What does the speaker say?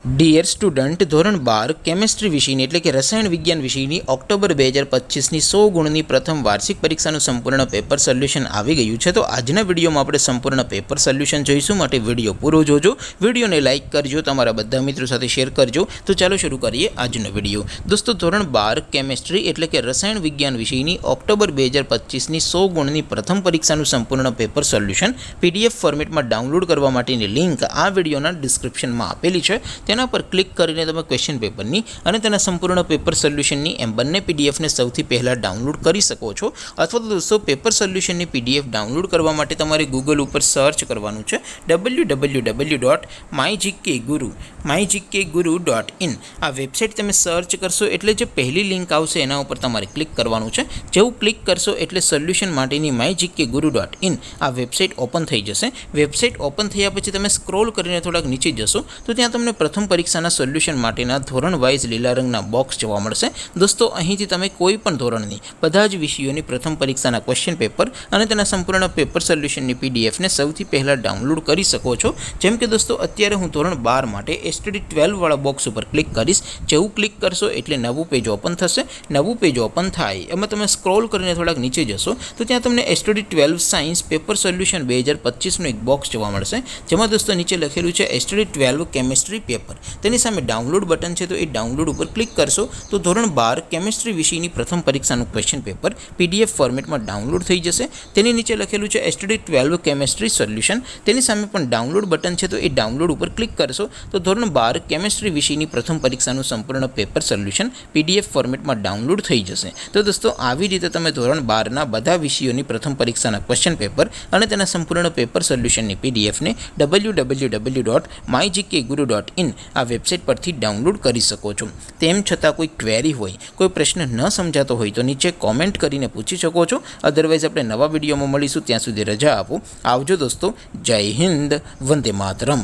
Dear student, ધોરણ 12 chemistry વિષયની એટલે કે રસાયણ વિજ્ઞાન વિષયની ઓક્ટોબર 2025ની 100 ગુણની પ્રથમ વાર્ષિક પરીક્ષાનું સંપૂર્ણ પેપર સોલ્યુશન આવી ગયું છે। તો આજના વિડીયોમાં આપણે સંપૂર્ણ પેપર સોલ્યુશન જોઈશું, માટે વિડીયો પૂરો જોજો, વિડીયોને લાઇક કરજો, તમારા બધા મિત્રો સાથે શેર કરજો। તો ચાલો શરૂ કરીએ આજનો વિડીયો। દોસ્તો, ધોરણ 12 કેમેસ્ટ્રી એટલે કે રસાયણ વિજ્ઞાન વિષયની ઓક્ટોબર 2025ની 100 ગુણની પ્રથમ પરીક્ષાનું સંપૂર્ણ પેપર સોલ્યુશન પીડીએફ ફોર્મેટમાં ડાઉનલોડ કરવા માટેની લિંક આ વિડીયોના ડિસ્ક્રિપ્શનમાં આપેલી છે। તેના પર ક્લિક કરીને તમે ક્વેશ્ચન પેપરની અને તેના સંપૂર્ણ પેપર સોલ્યુશનની એમ બંને પીડીએફને સૌથી પહેલાં ડાઉનલોડ કરી શકો છો। અથવા તો દોસ્તો, પેપર સોલ્યુશનની પીડીએફ ડાઉનલોડ કરવા માટે તમારે ગૂગલ ઉપર સર્ચ કરવાનું છે www.mygkguru.in। આ વેબસાઇટ તમે સર્ચ કરશો એટલે જે પહેલી લિંક આવશે એના ઉપર તમારે ક્લિક કરવાનું છે। જેવું ક્લિક કરશો એટલે સોલ્યુશન માટેની mygkguru.in આ વેબસાઇટ ઓપન થઈ જશે। વેબસાઇટ ઓપન થયા પછી તમે સ્ક્રોલ કરીને થોડાક નીચે જશો તો ત્યાં તમને પ્રથમ પરીક્ષાના સોલ્યુશન માટેના ધોરણ વાઇઝ લીલા રંગના બોક્સ જોવા મળશે। દોસ્તો, અહીંથી તમે કોઈ પણ ધોરણની બધા જ વિષયોની પ્રથમ પરીક્ષાના ક્વેશ્ચન પેપર અને તેના સંપૂર્ણ પેપર સોલ્યુશનની પીડીએફને સૌથી પહેલાં ડાઉનલોડ કરી શકો છો। જેમ કે દોસ્તો, અત્યારે હું ધોરણ 12 માટે એસટીડી 12 વાળા બોક્સ ઉપર ક્લિક કરીશ। જેવું ક્લિક કરશો એટલે નવું પેજ ઓપન થશે। નવું પેજ ઓપન થાય એમાં તમે સ્ક્રોલ કરીને થોડાક નીચે જશો તો ત્યાં તમને એસટીડી 12 સાયન્સ પેપર સોલ્યુશન 2025નું એક બોક્સ જોવા મળશે, જેમાં દોસ્તો નીચે લખેલું છે એસટીડી 12 કેમેસ્ટ્રી પેપર। તેની સામે ડાઉનલોડ બટન છે, તો એ ડાઉનલોડ ઉપર ક્લિક કરશો તો ધોરણ 12 કેમેસ્ટ્રી વિષયની પ્રથમ પરીક્ષાનું ક્વેશ્ચન પેપર પીડીએફ ફોર્મેટમાં ડાઉનલોડ થઈ જશે। તેની નીચે લખેલું છે એસટીડી 12 કેમેસ્ટ્રી સોલ્યુશન, તેની સામે પણ ડાઉનલોડ બટન છે, તો એ ડાઉનલોડ ઉપર ક્લિક કરશો તો ધોરણ 12 કેમેસ્ટ્રી વિષયની પ્રથમ પરીક્ષાનું સંપૂર્ણ પેપર સોલ્યુશન પીડીએફ ફોર્મેટમાં ડાઉનલોડ થઈ જશે। તો દોસ્તો, આવી રીતે તમે ધોરણ 12ના બધા વિષયોની પ્રથમ પરીક્ષાના ક્વેશ્ચન પેપર અને તેના સંપૂર્ણ પેપર સોલ્યુશનની પીડીએફને www.mygkguru.in આ વેબસાઇટ પરથી ડાઉનલોડ કરી શકો છો। તેમ છતાં કોઈ ક્વેરી હોય, કોઈ પ્રશ્ન ન સમજાતો હોય તો નીચે કોમેન્ટ કરીને પૂછી શકો છો। અધરવાઇઝ આપણે નવા વિડીયોમાં મળીશું, ત્યાં સુધી રજા આપો। આવજો દોસ્તો, જય હિન્દ, વંદે માતરમ।